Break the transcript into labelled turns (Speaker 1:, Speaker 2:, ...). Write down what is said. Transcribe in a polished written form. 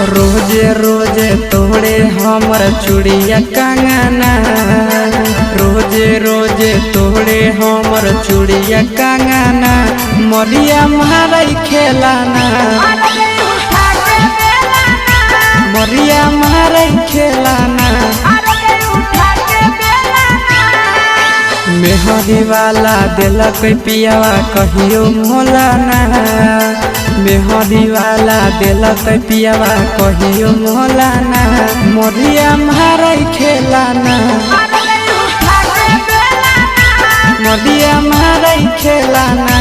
Speaker 1: रोजे रोजे तोड़े हमर चूड़िया कंगना, रोजे रोजे तोड़े हमर चूड़िया कंगना, मरिया मारई खेलाना, मरिया मारई खेलाना। मेहरी वाला दिलक पियावा कहियो मोलाना, मेहरी वाला दिलक पियावा कहियो मोलाना, मरिया मारई खेलाना, मरिया मारई खेलाना।